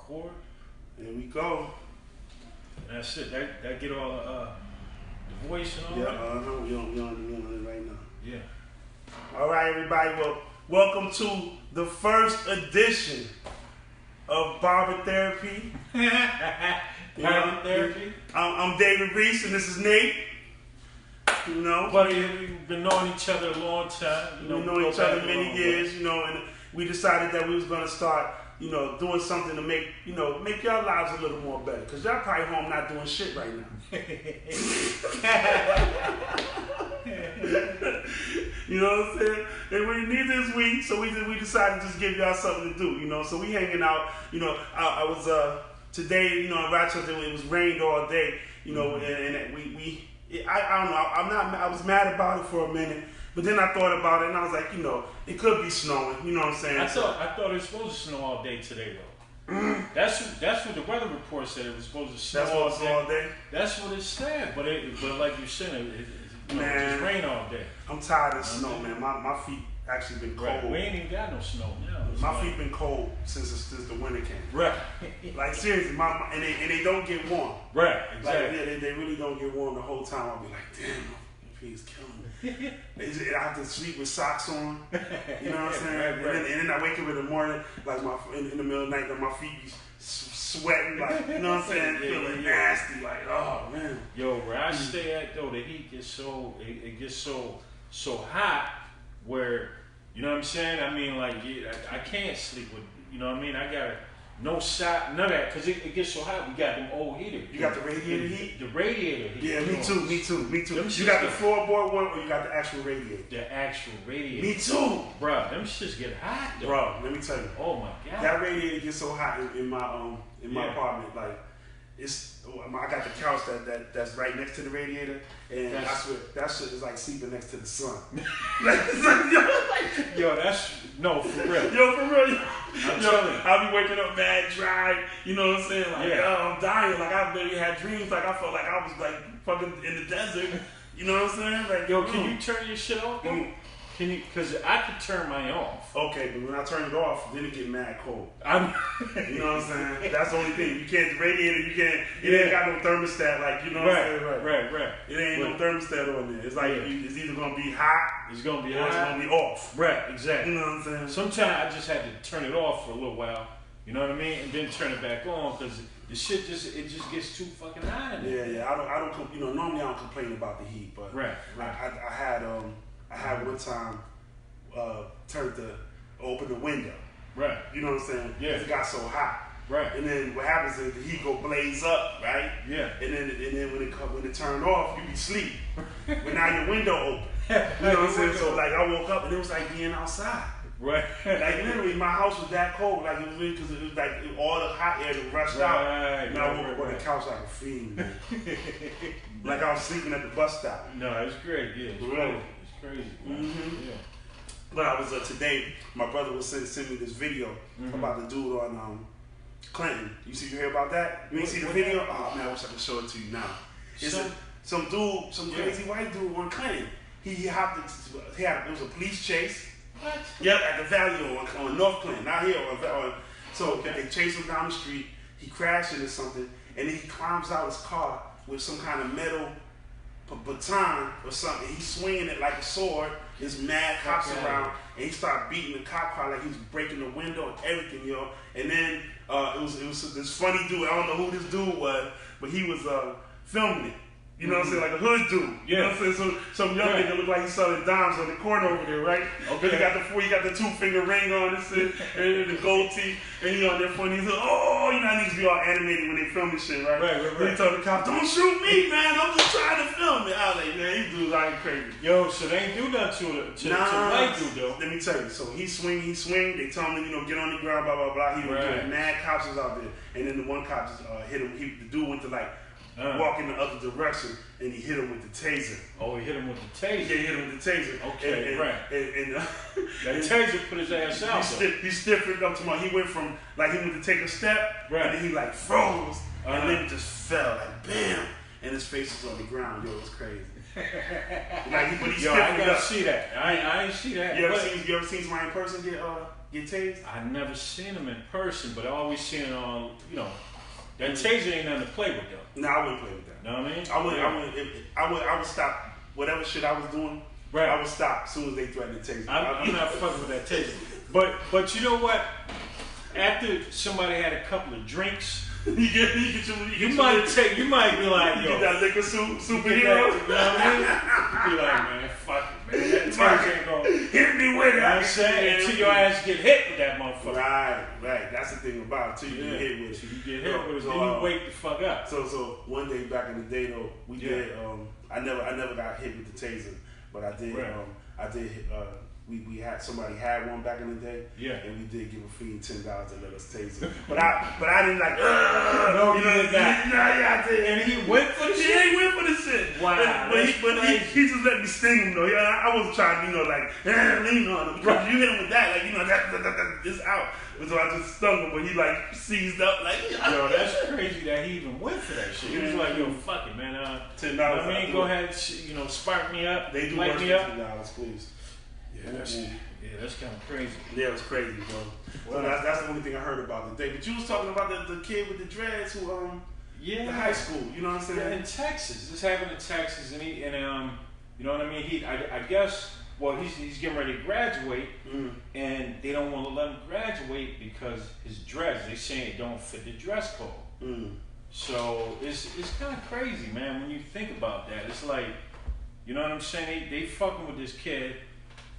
Record. There we go. That's it. That get all the voice and all yeah, that? We on it right now. Yeah. All right, everybody. Well, welcome to the first edition of Barber Therapy. Barber Therapy. I'm David Reese, and this is Nate. You know, buddy, we've been knowing each other a long time. We've been knowing each other many years. You know, and we decided that we was gonna start, doing something to make your lives a little more better. Cause y'all probably home not doing shit right now. You know what I'm saying? And we need this week, so we decided to just give y'all something to do. So we hanging out. I was today. In Rochester, it was rained all day. And I don't know. I was mad about it for a minute, but then I thought about it and I was like, it could be snowing. You know what I'm saying? I thought it was supposed to snow all day today though. That's what the weather report said. It was supposed to snow all day. That's what it said. But like you said, it just rain all day. I'm tired of snow, man. My feet actually been cold. Right. We ain't even got no snow now. My feet been cold since the winter came. Right. Like seriously, and they don't get warm. Right. Exactly. Like they really don't get warm the whole time. I'll be like, damn, my feet is killing me. I have to sleep with socks on. You know what I'm saying? Right. And then I wake up in the morning, like in the middle of the night, and my feet be sweating, like, you know what I'm saying? Feeling nasty, like, oh man. Yo, where I stay at though, the heat gets so hot where, you know what I'm saying? I mean, like, I can't sleep with, you know what I mean? I got no shot, none of that, because it gets so hot. We got them old heaters. You got the radiator heat? The radiator heat. Yeah, me too. You got the floorboard one, or you got the actual radiator? The actual radiator. Me too. Bruh, them shits get hot though. Bro, let me tell you. Oh my God. That radiator gets so hot in my apartment, like, I got the couch that's right next to the radiator, and I swear that shit is like sleeping next to the sun. Yo, that's no for real. Yo, for real. I'm telling you. I'll be waking up mad dry. You know what I'm saying? Like, I'm dying. Like I literally had dreams. Like I felt like I was like fucking in the desert. You know what I'm saying? Like, yo, can you turn your shit off? Can you? Because I could turn mine off. Okay, but when I turn it off, then it get mad cold. You know what I'm saying? That's the only thing. You can't, the radiator, it ain't got no thermostat, like, you know what I'm saying? Right. It ain't no thermostat on there. It's like, it's either going to be hot, it's going to be or hot, it's going to be off. Right, exactly. You know what I'm saying? Sometimes I just had to turn it off for a little while, you know what I mean? And then turn it back on, because the shit just gets too fucking hot in there. Yeah, I don't, normally I don't complain about the heat, but right. I had one time, open the window. Right. You know what I'm saying? Yeah. It got so hot. Right. And then what happens is the heat go blaze up, right? Yeah. And then when it turned off, you be asleep. But now your window open. You know what I'm saying? So like I woke up and it was like being outside. Right. Like literally, my house was that cold. Like it was really because it was like all the hot air that rushed out. And I woke up on the couch like a fiend, man. Like I was sleeping at the bus stop. No, it's great. Yeah, it's crazy. Mm-hmm. Yeah. But I was today. My brother was send me this video about the dude on Clinton. You hear about that? You ain't see the video? Oh man, I wish I could show it to you now. It's some crazy white dude on Clinton. He hopped. It was a police chase. What? Yep, at the Valley on North Clinton, not here. So they chase him down the street. He crashed into something, and then he climbs out his car with some kind of metal baton or something. He's swinging it like a sword. There's mad cops around, and he started beating the cop car like he was breaking the window and everything, yo. And then it was this funny dude. I don't know who this dude was, but he was filming it. You know what I'm saying? Like a hood dude. You know what I'm saying? So some young nigga look like he's selling dimes on the corner over there, right? Okay. He got the 2-finger ring on and shit, and the gold teeth, and he on there funny. He's like, oh, you know, niggas be all animated when they film this shit, right? Right. He told the cop, don't shoot me, man. I'm just trying to film it. I was like, man, these dudes are crazy. Yo, so they ain't do nothing to white dude, though. Let me tell you. So he swing. They tell him, get on the ground, blah, blah, blah. He was doing mad cops was out there. And then the one cop just hit him. The dude went to like, walk in the other direction, and he hit him with the taser. Oh, he hit him with the taser? Yeah, he hit him with the taser. Okay, right. And that taser put his ass out. He stiffened up to my. He went from, like, he went to take a step, and then he, like, froze, and then just fell, like, bam, and his face was on the ground. Yo, it was crazy. Like, but he stiffened up. I gotta see that. I ain't see that. You ever seen somebody in person get get tased? I never seen him in person, but I always seen it on, that taser ain't nothing to play with though. No, I wouldn't play with that. Know what I mean? I would stop whatever shit I was doing. Right. I would stop as soon as they threatened to taser. I'm not fucking with that taser. But you know what? After somebody had a couple of drinks, you might be like, yo, get that liquor superhero. You know what I mean? Be like, man, fuck it, man. That taser ain't gonna hit me with it. You know what I'm saying? Until your ass get hit with that motherfucker. Right. That's the thing about it. Until you get hit with it. Until you get hit with it, then you wake the fuck up. So one day back in the day though, we did. I never got hit with the taser, but I did. Right. We had somebody had one back in the day, and we did give a fee $10 to let us taser. But I didn't like. No, you did not. I did. And he went for the shit. Yeah, he went for the shit. Wow. But he just let me sting him though. Yeah, I wasn't trying to lean on him because you hit him with that that it's out. So I just stung him, but he like seized up like. Yo, that's crazy that he even went for that shit. He was like, yo, fuck it, man. $10. I mean, go ahead, spark me up. They do light me up. $10, please. Yeah, that's kind of crazy. Yeah, it was crazy, bro. So that's the only thing I heard about today. But you was talking about the kid with the dreads who the high school. You know what I'm saying? Yeah, in Texas. This happened in Texas, and you know what I mean. I guess he's getting ready to graduate, and they don't want to let him graduate because his dress. They saying it don't fit the dress code. So it's kind of crazy, man. When you think about that, it's like, you know what I'm saying? They fucking with this kid.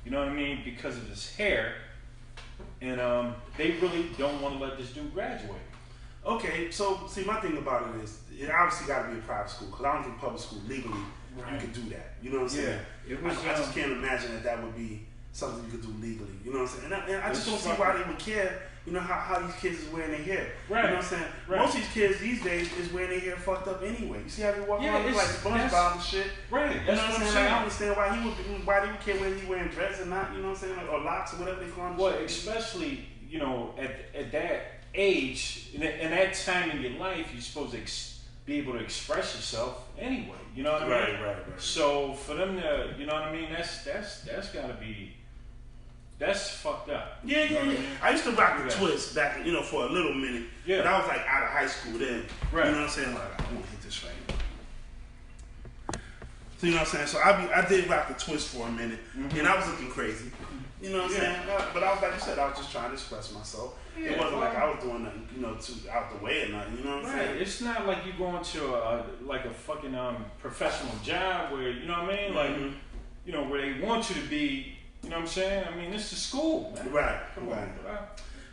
You know what I mean? Because of his hair. And they really don't want to let this dude graduate. Okay, so see, my thing about it is, it obviously got to be a private school, because I don't think public school legally you can do that. You know what I'm saying? I just can't imagine that would be something you could do legally. You know what I'm saying? And I just don't see why they would care. You know how these kids is wearing their hair. Right. You know what I'm saying? Right. Most of these kids these days is wearing their hair fucked up anyway. You see how they walk around with like SpongeBob and shit? Right. You know what I'm saying? Like, I don't understand why they would care whether he wearing dreads or not. You know what I'm saying? Or locks or whatever they call them. Well, especially at that age, in that time in your life, you're supposed to be able to express yourself anyway. You know what I mean? Right. So for them to, you know what I mean? That's gotta be. That's fucked up. Yeah. I used to rock the twist back, for a little minute. Yeah. But I was like out of high school then. Right. You know what I'm saying? Like, I want to hit this right. So you know what I'm saying? So I did rock the twist for a minute, and I was looking crazy. You know what I'm saying? But I was like you said, I was just trying to express myself. Yeah, it wasn't like I was doing nothing, too out the way or nothing. You know what I'm saying? It's not like you going to a fucking professional job where you know what I mean, like where they want you to be. You know what I'm saying? I mean, this is school, man. Right. Come on.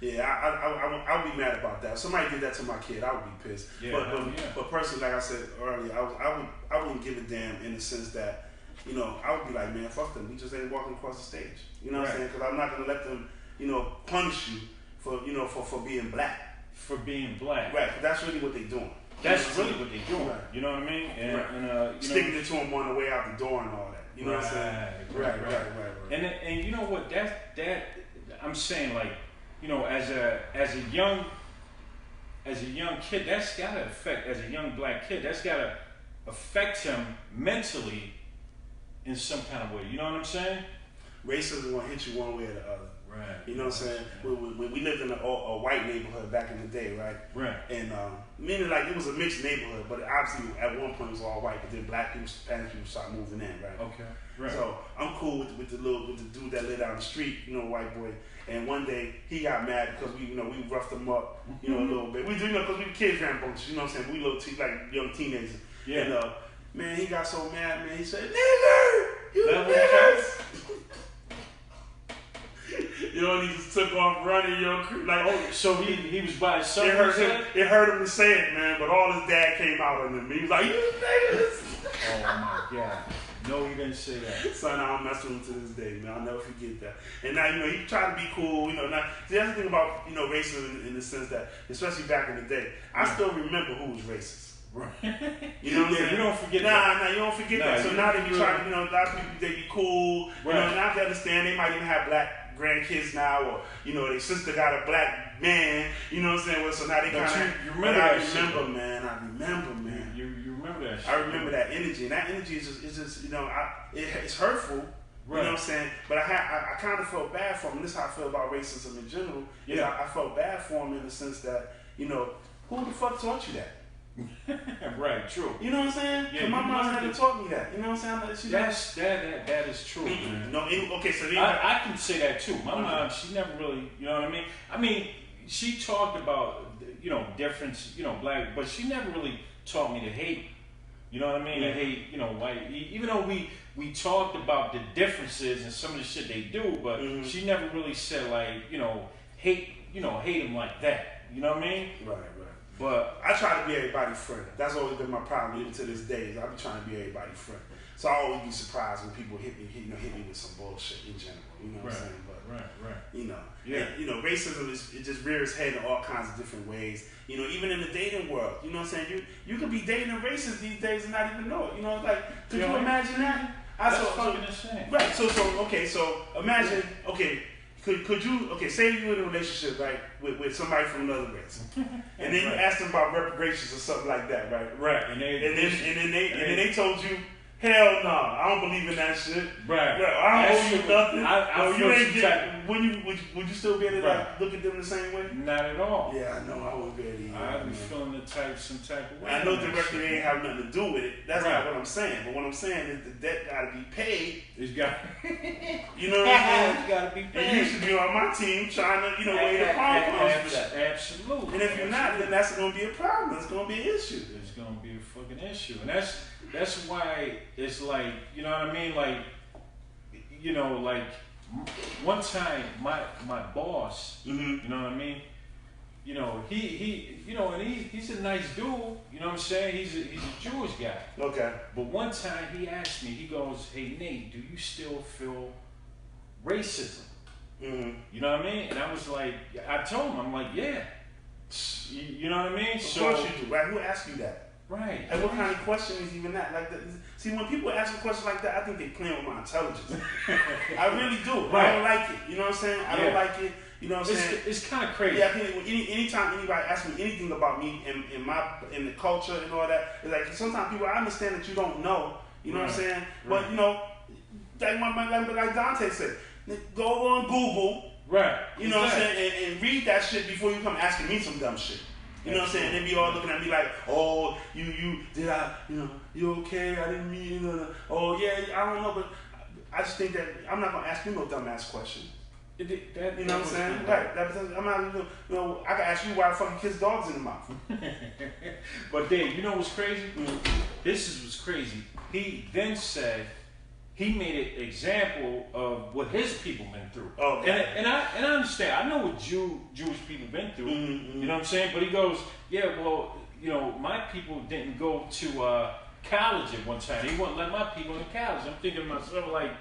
Yeah, I would be mad about that. If somebody did that to my kid, I would be pissed. Yeah, but personally, like I said earlier, I wouldn't give a damn in the sense that, I would be like, man, fuck them. We just ain't walking across the stage. You know what I'm saying? Because I'm not gonna let them, punish you for being black. For being black. Right. That's really what they're doing. That's really what they're doing. Right. You know what I mean? And sticking it to them on the way out the door and all that. You know what I'm saying? Right. And you know what? That I'm saying, like, as a young kid, that's gotta affect, as a young black kid, that's gotta affect him mentally in some kind of way. You know what I'm saying? Racism will hit you one way or the other. Right. You know what I'm saying? We lived in a white neighborhood back in the day, right? Right. And meaning like it was a mixed neighborhood, but obviously at one point it was all white, but then black people, Spanish people started moving in, right? Okay. Right. So I'm cool with the dude that lived down the street, white boy. And one day he got mad because we roughed him up, a little bit. We do, because we were kids rambunctious, you know what I'm saying? We little like young teenagers. Yeah. And man, he got so mad, man. He said, "Nigger, you niggers." And he just took off running, like, so he was by himself. It hurt him to say it, man, but all his dad came out on him. He was like, "You niggas." Oh my God. No, he didn't say that. Son, I don't mess with him to this day, man. I'll never forget that. And now, he tried to be cool, Now, see, that's the thing about, racism in the sense that, especially back in the day, I still remember who was racist. Right. You know what I'm saying? You don't forget that. Nah, you don't forget that. So now they be trying, a lot of people, they be cool. Right. Now they understand they might even have black grandkids now, or, their sister got a black man, you know what I'm saying? Well, so now they kind of, you remember that shit. I remember, man. You remember that shit. I remember that energy, and that energy is just it's hurtful, You know what I'm saying? But I kind of felt bad for him. This is how I feel about racism in general. Yeah. I felt bad for him in the sense that, you know, who the fuck taught you that? Right, true. You know what I'm saying? Yeah, my mom never taught me that. You know what I'm saying? That is true, man. No, okay, so I can say that too. My mom, she never really, you know what I mean? I mean, she talked about, you know, difference, you know, black, but she never really taught me to hate. You know what I mean? To hate, you know, white. Even though we talked about the differences and some of the shit they do, but she never really said like, you know, hate them like that. You know what I mean? Right. But I try to be everybody's friend. That's always been my problem, even to this day. Is I be trying to be everybody's friend. So I always be surprised when people hit me with some bullshit in general. You know what I'm saying? But right. you know, yeah. And, you know, racism it just rears its head in all kinds of different ways. You know, even in the dating world. You know what I'm saying? You could be dating a racist these days and not even know it. You know, like could you imagine that? That's fucking insane. Right. So imagine Could you say you in a relationship right with somebody from another race, and then you ask them about reparations or something like that, right? Right. And then they told you, hell no, I don't believe in that shit. Right. I don't owe you nothing. I you ain't get. Would you still be able to look at them the same way? Not at all. Yeah, I know. I would be able to. I'd be feeling some type of way. I know directly they ain't have nothing to do with it. That's not what I'm saying. But what I'm saying is the debt got to be paid. It's got. You know what I'm saying? It's got to be paid. And you should be on my team trying to, weigh the pom-poms for that. Absolutely. And if you're not, then that's going to be a problem. It's going to be an issue. It's going to be a fucking issue. And that's why it's like, you know what I mean? Like, you know, like one time my boss, you know what I mean? You know, he's a nice dude, you know what I'm saying? He's a Jewish guy. Okay. But one time he asked me, he goes, "Hey Nate, do you still feel racism?" You know what I mean? And I was like, I told him, I'm like, yeah. You know what I mean? Of course you do, right? Who asked you that? Right. And what kind of question is even that? Like, see, when people ask a question like that, I think they playing with my intelligence. I really do. Right. I don't like it. You know what I'm saying? I don't like it. You know what I'm saying? It's kind of crazy. Yeah, I think anytime anybody asks me anything about me in the culture and all that, it's like sometimes people, I understand that you don't know. You know what I'm saying? But you know, like Dante said, go on Google. Right. You know what I'm saying? And read that shit before you come asking me some dumb shit. You know what I'm saying? And they be all looking at me like, oh, you okay? I didn't mean, oh yeah, I don't know, but I just think that I'm not gonna ask you no dumbass question. You know what I'm saying? Right. I'm not, I can ask you why the fuck you kiss dogs in the mouth. But Dave, you know what's crazy? This what's crazy. He then said he made an example of what his people been through. Oh, okay. And I understand. I know what Jewish people been through. You know what I'm saying? But he goes, yeah, well, you know, my people didn't go to college at one time. He wouldn't let my people in college. I'm thinking to myself, like,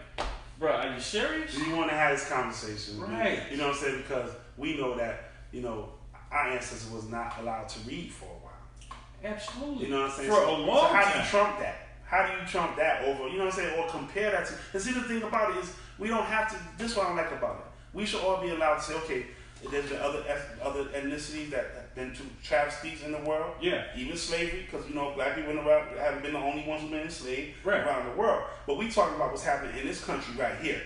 bro, are you serious? You want to have this conversation. Right. You know what I'm saying? Because we know that, our ancestors was not allowed to read for a while. Absolutely. You know what I'm saying? For a long time. So how do you trump that? How do you trump that over, you know what I'm saying, or compare that to, and see the thing about it is, we don't have to, this is what I like about it. We should all be allowed to say, okay, there's been other ethnicities that have been to travesties in the world. Yeah. Even slavery, because, black people haven't been the only ones who've been enslaved around the world. But we talking about what's happening in this country right here.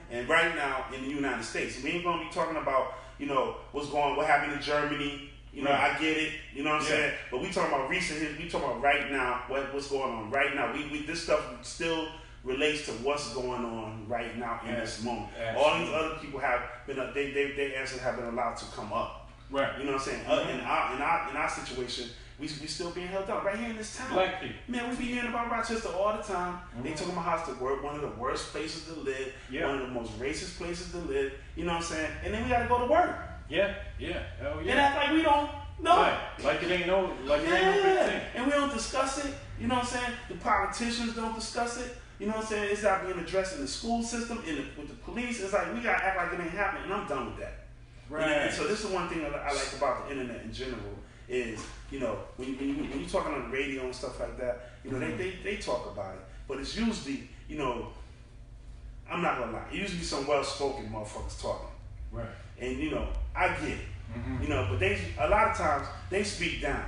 And right now in the United States. We ain't going to be talking about, what happened in Germany. I get it. You know what I'm saying? But we talking about recent history. We talking about right now. What's going on right now? This stuff still relates to what's going on right now in this moment. Absolutely. All these other people have been. Their answers have been allowed to come up. Right. You know what I'm saying? In our situation, we still being held up right here in this town. Black people. Man, we be hearing about Rochester all the time. They talking about how it's one of the worst places to live. One of the most racist places to live. You know what I'm saying? And then we got to go to work. Yeah, hell yeah. And act like we don't know. Right. Like it ain't no big thing. And we don't discuss it. You know what I'm saying? The politicians don't discuss it. You know what I'm saying? It's not being addressed in the school system, with the police. It's like we gotta act like it ain't happening, and I'm done with that. Right. And so this is one thing that I like about the internet in general is, when you're talking on the radio and stuff like that, they talk about it, but it's usually, I'm not gonna lie, it usually some well-spoken motherfuckers talking. Right. And I get it. But a lot of times they speak down.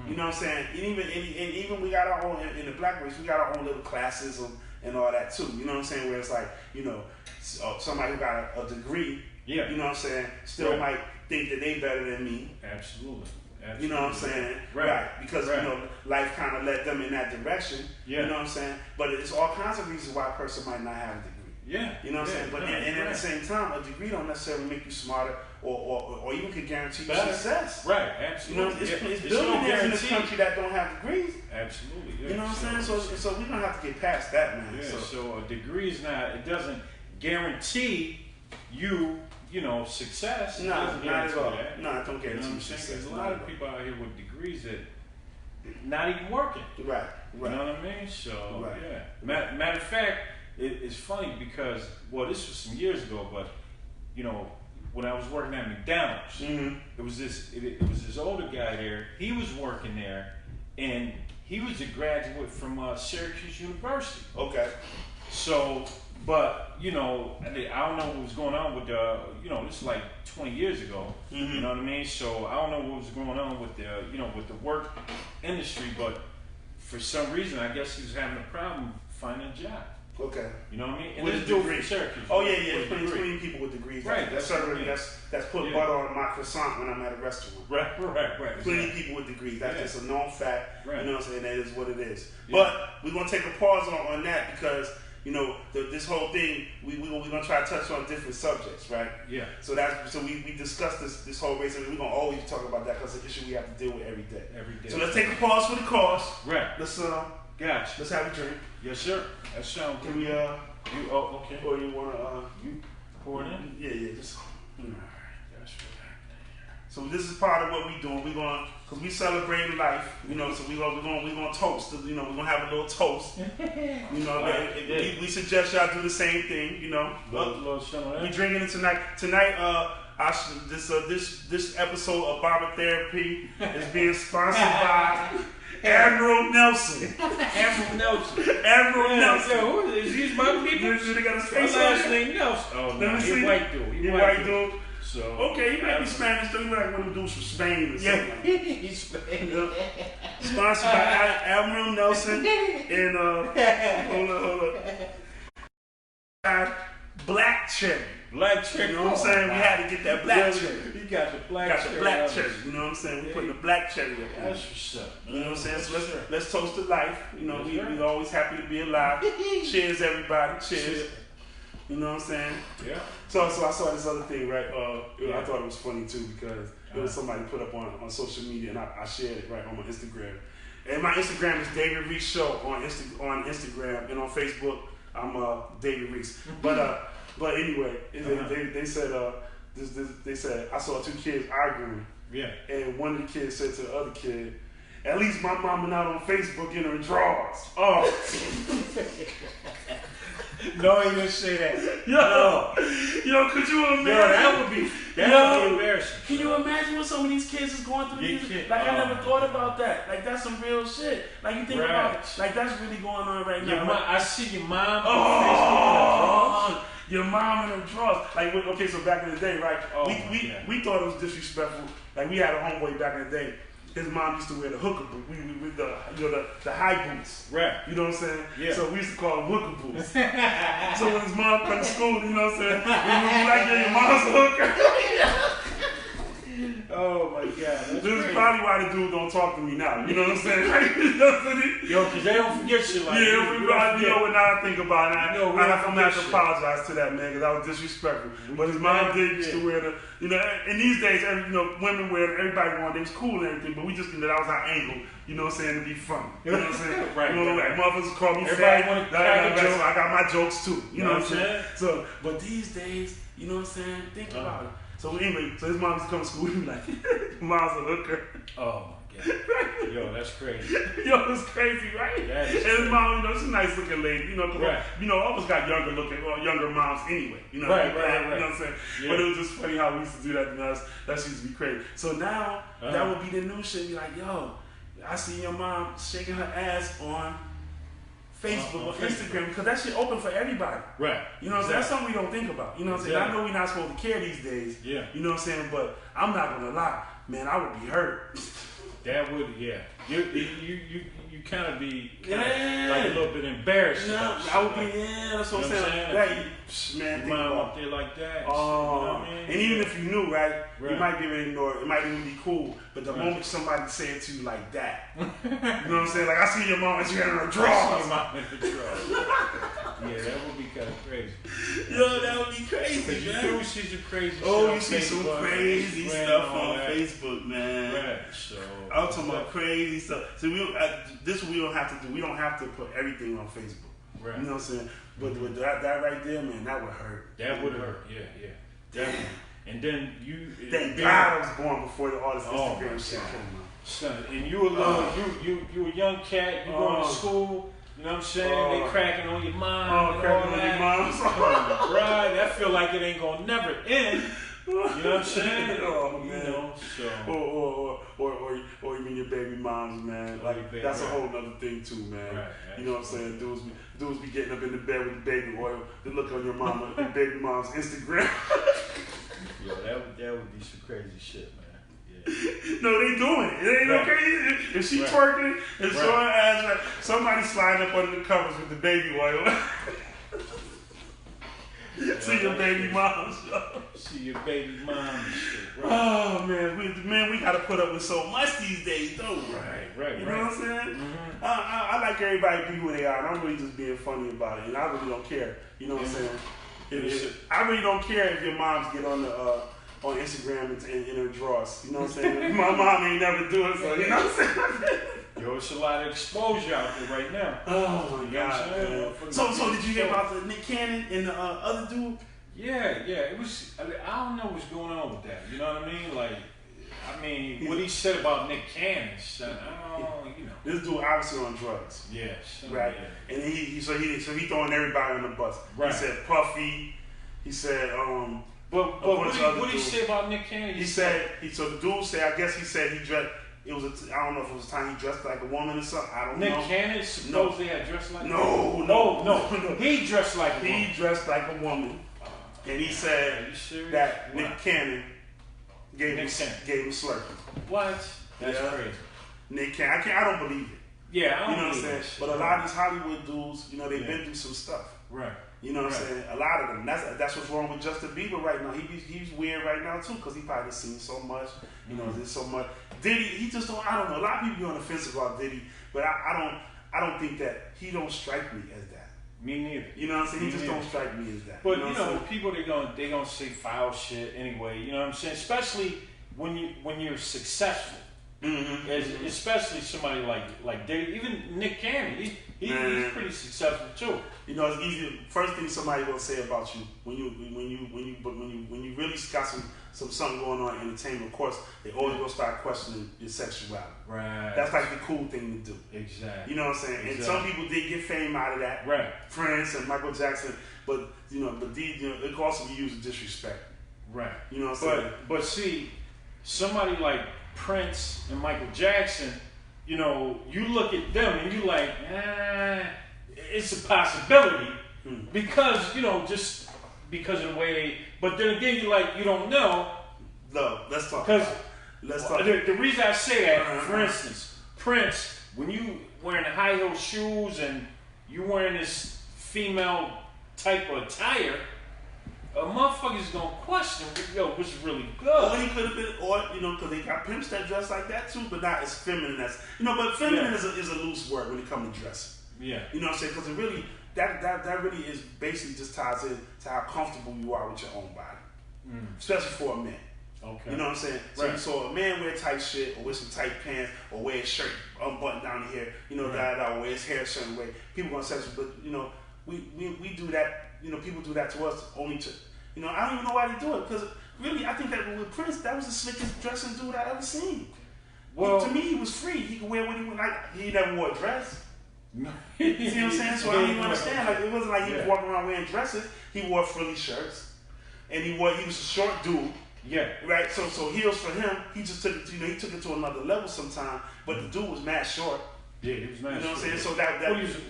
You know what I'm saying? And even we got our own in the black race. We got our own little classes and all that too. You know what I'm saying? Where it's like, you know, somebody who got a degree, Yeah. you know what I'm saying, still might think that they better than me. Absolutely. You know what I'm saying? Right. Because, you know, life kind of led them in that direction. Yeah. You know what I'm saying? But it's all kinds of reasons why a person might not have a degree. Yeah. You know what I'm saying? But and at the same time, a degree don't necessarily make you smarter or even could guarantee you success. Right. Absolutely. You know, it's billionaires in this country that don't have degrees. Absolutely. Yeah. You know what I'm saying? So we're gonna have to get past that, man. Yeah. So a degree is not. It doesn't guarantee you. You know, success. No, not at all. No, I don't guarantee. You know what I'm saying? There's a lot of people out here with degrees that not even working. Right. You know what I mean? So yeah. Matter of fact, it's funny because this was some years ago, but you know, when I was working at McDonald's, it was this older guy there. He was working there, and he was a graduate from Syracuse University. Okay. So, but you know, I don't know what was going on with you know, this is like 20 years ago. You know what I mean? So I don't know what was going on with the, you know, with the work industry, but for some reason, I guess he was having a problem finding a job. Okay. You know what I mean? And with this a dude degree. from Syracuse. Oh yeah. Plenty people with degrees. Right. That's put butter on my croissant when I'm at a restaurant. Right. Plenty people with degrees. That's just a known fact. Right. You know what I'm saying? That is what it is. Yeah. But we're gonna take a pause on that because, you know, this whole thing, we're gonna try to touch on different subjects, right? Yeah. So we discussed this whole race, and we're gonna always talk about that because it's an issue we have to deal with every day. So let's take a pause for the cause. Right. Let's Gotcha. let's have a drink. Yes, sir. That sounds good. Can we okay. or you wanna you pour it in? Yeah, just Alright, that's right. So this is part of what we doing. We're gonna, cause we celebrate life, you know. So we're gonna toast. You know, we're gonna have a little toast. You know, we suggest y'all do the same thing. You know, we drinking it tonight. Tonight, this episode of Barber Therapy is being sponsored by Admiral Nelson. Admiral Nelson. Who is these my people? They got a My face last on it. name Nelson. Oh no, he's white dude. He white dude. So okay, he might be Spanish. Though he might want to do some Spain or something. Yeah, he's Spanish. Sponsored by Admiral Nelson and hold on. Black cherry. Black cherry. You know what I'm saying? We had to get that black cherry. You got the black cherry. You know what I'm saying? We putting the black cherry up there. That's what's up. You know what I'm saying? So let's toast to life. You know, we always happy to be alive. Cheers, everybody. Cheers. You know what I'm saying? Yeah. So I saw this other thing, right? I thought it was funny too because it was somebody put up on social media, and I shared it right on my Instagram. And my Instagram is David Reese Show on Instagram, and on Facebook I'm David Reese. But anyway, they said they said I saw two kids arguing. Yeah. And one of the kids said to the other kid, "At least my mama not on Facebook in her drawers." Oh. No, he didn't say that. Yo, could you imagine? Yo, that would be embarrassing. Can you imagine what some of these kids is going through? I never thought about that. Like, that's some real shit. Like, you think about it. Like, that's really going on right now. I see your mom on Facebook. Your mom in her drawers. Like, okay, so back in the day, right? We thought it was disrespectful. Like, we had a homeboy back in the day. His mom used to wear the hooker boots, the high boots. Right. You know what I'm saying? Yeah. So we used to call them hooker boots. So when his mom come to school, you know what I'm saying? We would be like, yeah, your mom's a hooker. Oh my God. This is probably why the dude don't talk to me now. You know what I'm saying? You know what I'm saying? Yo, because they don't forget shit like that. Yeah, you know what now I think about it. I'm going to have to apologize to that man because I was disrespectful. But his mom did used to wear the, you know, in these days, women wear it, everybody wanted, they was cool and everything, but we just knew that was our angle, you know what I'm saying, to be funny. You know what I'm saying? Right. You know, like motherfuckers call me fat. I got my jokes too. You know what I'm saying? So, but these days, you know what I'm saying? Think about it. So anyway, his mom used to come to school and be like, mom's a hooker. Oh my God. Yo, that's crazy. Yo, it's crazy, right? And his mom, you know, she's a nice looking lady. You know, all of us got younger moms anyway. You know, right. You know what I'm saying? Yeah. But it was just funny how we used to do that to us. That used to be crazy. So now, that would be the new shit. Be like, yo, I see your mom shaking her ass on Facebook or Instagram because that shit open for everybody. Right. You know what I'm saying? That's something we don't think about. You know what I'm saying? I know we're not supposed to care these days. Yeah. You know what I'm saying? But I'm not going to lie. Man, I would be hurt. That would, yeah. You kind of be like a little bit embarrassed. No, I would be, that's what I'm saying. Man, your mom up there like that. Oh, you know what I mean? And even if you knew, right, you might be able to ignore it. It might even be cool. But the moment somebody say it to you like that, you know what I'm saying? Like, I see your mom and she had her drawers. I see your mom in her drawers. Yeah, that would be kind of crazy. Yo, that would be crazy, man. You do see some crazy shit you on see Facebook, some crazy stuff on Facebook, man. Right, so. I'm talking about crazy stuff. So we don't have to do. We don't have to put everything on Facebook. Right. You know what I'm saying? But with that right there, man, that would hurt. That would hurt. Yeah. Definitely. And then you. Thank God I was born before all this Instagram shit came out. Son, and you a little, you a young cat. You going to school. You know what I'm saying? They cracking on your mom. Cracking on your mom. Right. That feel like it ain't gonna never end. You know what I'm saying? Oh man. You know, so. Or even your baby moms, man. Like that's a whole other thing too, man. Right, you know what I'm saying? Dudes be getting up in the bed with the baby oil. They look on your mama, your baby mom's Instagram. Yeah, that would be some crazy shit, man. Yeah. No, they doing it. It ain't okay. If she twerking and showing her ass, right, somebody sliding up under the covers with the baby oil. See your baby mom. See your baby mom and shit. Right. Oh man, we gotta put up with so much these days, though. Right. You know what I'm saying? Mm-hmm. I like everybody to be who they are, and I'm really just being funny about it, and I really don't care. You know what I'm saying? I really don't care if your moms get on the on Instagram and in her drawers. You know what I'm saying? My mom ain't never do it, so you know what I'm saying? Yo, it's a lot of exposure out there right now. Oh my God, man. So did you hear about the Nick Cannon and the other dude? Yeah. It was. I don't know what's going on with that. You know what I mean? Like, what he said about Nick Cannon, son. I don't, you know. This dude obviously on drugs. Yeah. Right. Yeah. And he throwing everybody on the bus. Right. He said Puffy. He said But what did he say about Nick Cannon? So the dude said, I guess he said he dressed. I don't know if it was a time he dressed like a woman or something. I don't know. Nick Cannon supposedly had dressed like no. He dressed like a woman. He dressed like a woman. And he said that Nick Cannon gave him Slurpee. What? That's crazy. Nick Cannon. I don't believe it. Yeah, I don't You know what I'm saying? But a lot of these Hollywood dudes, they've been through some stuff. Right. You know what I'm saying? A lot of them. That's what's wrong with Justin Bieber right now. He's weird right now too, because he probably seen so much. There's so much. Diddy, he just don't. I don't know. A lot of people be on the fence about Diddy, but I don't think that he don't strike me as that. Me neither. You know what I'm saying? He just don't strike me as that. But people they gonna say foul shit anyway. You know what I'm saying? Especially when you're successful. Mm-hmm. Especially somebody like Diddy, even Nick Cannon. He's pretty successful too. It's easy. First thing somebody gonna say about you when you really got something going on in entertainment, of course, they always gonna start questioning your sexuality. Right. That's like the cool thing to do. Exactly. You know what I'm saying? Exactly. And some people did get fame out of that. Right. Prince and Michael Jackson, but it could also be used to disrespect. Right. You know what I'm saying? But see, somebody like Prince and Michael Jackson, you look at them and you like, it's a possibility because just because of the way. But then again, you don't know. No, let's talk. The reason I say that, for instance, Prince, when you wearing high heel shoes and you wearing this female type of attire, a motherfucker's gonna question, what's really good? Or he could have been, because they got pimps that dress like that too, but not as feminine as, but feminine is a loose word when it comes to dressing. Yeah. You know what I'm saying? Because it really, that really is basically just ties in to how comfortable you are with your own body, especially for a man. Okay. You know what I'm saying? So you saw a man wear tight shit or wear some tight pants or wear a shirt unbuttoned down here, or wear his hair a certain way. People gonna say, but we do that. People do that to us only to, I don't even know why they do it because really I think that with Prince that was the slickest dressing dude I ever seen. Well, to me he was free. He could wear what he would like. He never wore a dress. You see what I'm saying? So I don't even understand. Like it wasn't like he was walking around wearing dresses. He wore frilly shirts, and he was a short dude. Yeah. Right. So heels for him. He just took it. He took it to another level sometime. But the dude was mad short. Yeah, he was mad short. You know what I'm saying? So that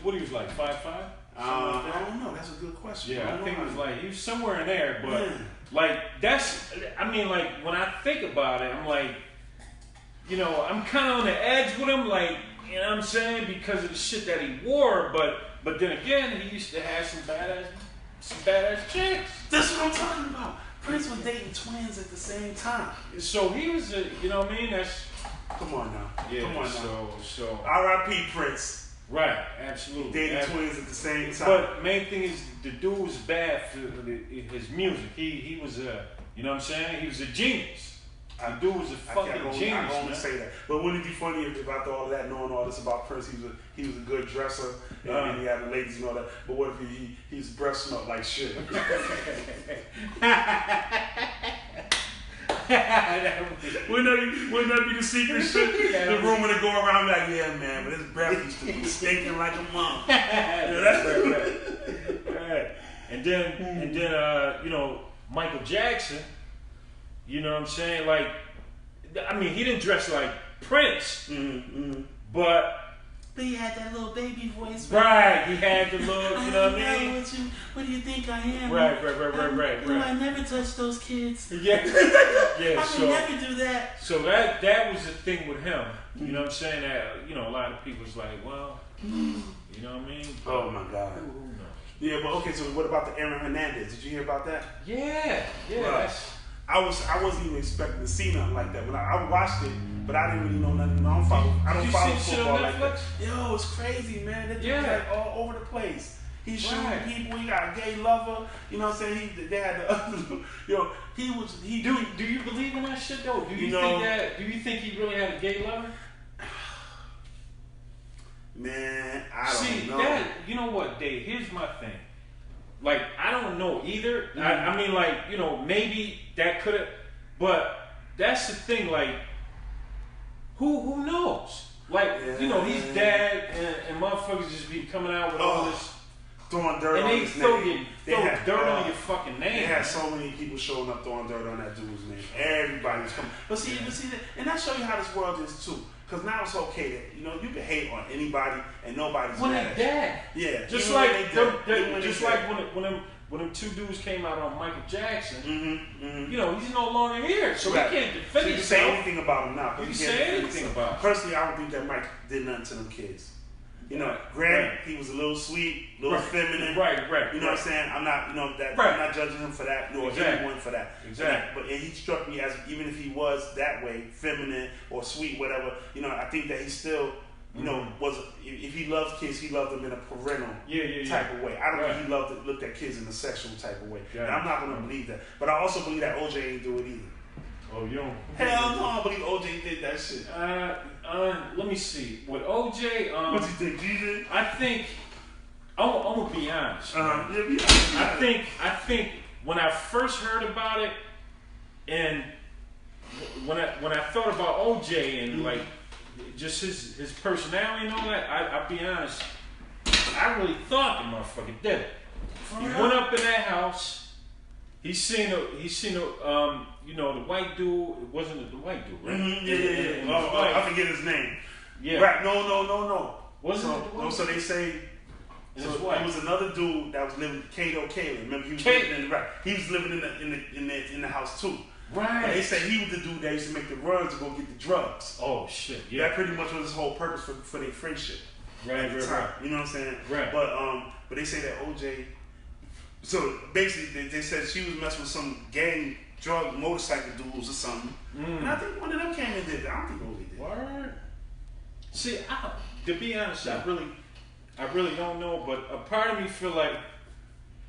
what he was like 5'5"? I don't know. That's a good question. Yeah, I think it was he was somewhere in there. But when I think about it, I'm like, you know, I'm kind of on the edge with him, like, you know what I'm saying, because of the shit that he wore. But then again, he used to have some badass chicks. That's what I'm talking about. Prince was dating twins at the same time. So he was a, you know what I mean? That's. Come on now. Yeah. Come on now. So. R.I.P. Prince. Right. Absolutely. Dating twins at the same time. But main thing is the dude was bad for his music. He was a, you know what I'm saying? He was a genius. The dude was a fucking genius. I can only say that. But wouldn't it be funny if after all that, knowing all this about Prince, he was a good dresser and he had the ladies and all that. But what if he's breast smelled like shit? Wouldn't that be the secret shit? The rumor to go around like, yeah, man, but his breath used to be stinking like a mom. Right. And then you know, Michael Jackson. You know what I'm saying? Like, I mean, he didn't dress like Prince, but he had that little baby voice. Right, he had the little, you know what I mean? What do you think I am? Right. I never touch those kids. Yeah. I can never do that. So that was the thing with him. You know what I'm saying? That, you know, a lot of people's like, well, you know what I mean? Oh my God. Who knows? Yeah, but okay, so what about the Aaron Hernandez? Did you hear about that? Yeah. I wasn't even expecting to see nothing like that. When I watched it, but I didn't really know nothing. I don't follow football like that. Yo, it's crazy, man. That dude's like all over the place. He's shooting people. He got a gay lover. You know what I'm saying? They had the other. Do you believe in that shit though? Do you think that? Do you think he really had a gay lover? Man, I don't know. That, you know what, Dave? Here's my thing. Like, I don't know either. I mean, like, you know, maybe that could have, but that's the thing. Like, who knows? Like, you know, he's dead, and motherfuckers just be coming out with all this, throwing dirt on his name. They throw dirt on your fucking name. They had so many people showing up throwing dirt on that dude's name. Everybody was coming. But see, and that show you how this world is too. Because now it's okay that, you know, you can hate on anybody and nobody's when mad. When they dead. Yeah. Just like when them two dudes came out on Michael Jackson, you know, he's no longer here. So he can't defend himself. You can say anything about him now. You can say anything about him. Personally, I don't think that Mike did nothing to them kids. You know, granted, he was a little sweet, a little feminine. Right. You know what I'm saying? I'm not, you know, that I'm not judging him for that, nor anyone for that. Exactly. But he struck me as, even if he was that way, feminine or sweet, whatever, you know, I think that he still, you know, was, if he loved kids, he loved them in a parental type of way. I don't think he looked at kids in a sexual type of way. And I'm not going to believe that. But I also believe that OJ ain't do it either. Oh, you don't? Hell no, I believe OJ did that shit. Let me see. With OJ, what do you think, DJ? I think I'm gonna be honest. I think when I first heard about it, and when I thought about OJ and like just his personality and all that, I'll be honest. I really thought the motherfucker did it. He went up in that house. He seen you know, the white dude. It wasn't the white dude, right? Yeah. I forget his name. Yeah. Right. No. Wasn't it the white? So they say. So it was another dude that was living. Kato Kalin. Remember, he was living He was living in the house too. Right. But they say he was the dude that used to make the runs to go get the drugs. Oh shit. Yeah. That pretty much was his whole purpose for their friendship. Right. You know what I'm saying? Right. But they say that OJ. So basically, they said she was messing with some gang, drug, motorcycle dudes or something. And I think one of them came and did that. I don't think OJ did. Word. See, to be honest, I really don't know. But a part of me feel like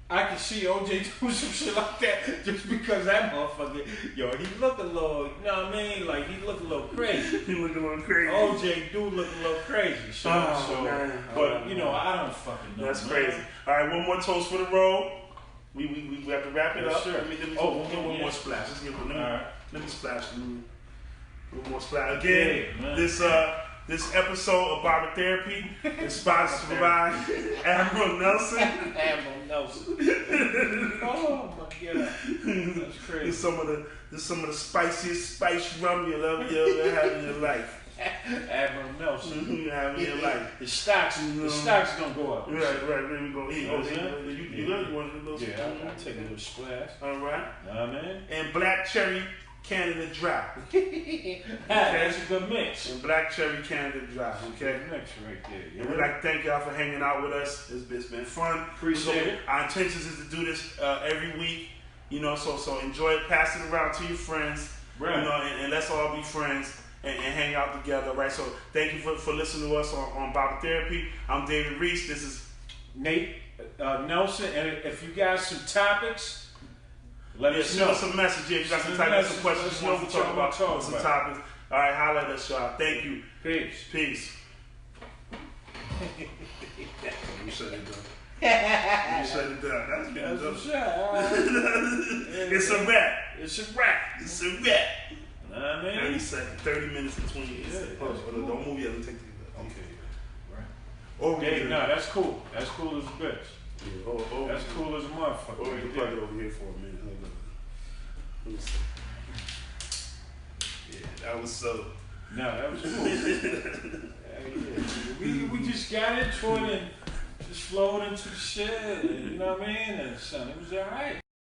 I can see OJ do some shit like that just because that motherfucker, yo, he look a little, you know what I mean? Like, he look a little crazy. He look a little crazy. OJ do look a little crazy. But, you know, I don't fucking know. That's crazy. All right, one more toast for the road. We have to wrap it up. Sure. Let me get one more splash. Let's get one. Let me splash. One more splash. Again, this episode of Barber Therapy is sponsored by Admiral Nelson. Admiral Nelson. Oh my God, that's crazy. This is some of the spiciest spice rum you'll ever have in your life. Admiral Nelson. You have in your life. The stocks gonna go up. Right. There we go. You want a little I'll take a little splash. All right. Nah, man. And black cherry Canada Dry. That's a good mix. And Black Cherry Canada Dry. Okay. Good mix right there. And we'd like to thank y'all for hanging out with us. It's been fun. Appreciate it. Our intentions is to do this every week. You know, so enjoy it. Pass it around to your friends. Right. You know, and let's all be friends and hang out together, right? So thank you for listening to us on Barber Therapy. I'm David Reese. This is Nate Nelson. And if you got some topics, let us know. Send us a message. Yeah, you got some type of some questions you want to talk about, some topics. All right, holla at us, y'all. Thank you. Peace. You shut it down. You shut it down. That's That's It's a wrap. It's a wrap. It's a wrap. Know what I mean? 30 seconds, 30 minutes and 20 minutes. Don't move yet. Let me take the. Okay. Right. Hey, no, that's cool. That's cool as a bitch. Yeah, That's cool as a motherfucker. Or we can plug it over here for a minute. Hold on. Let me see. Yeah, that was so. No, that was cool. We just got into it and just flowed into the shit. And, you know what I mean? And son, it was all right.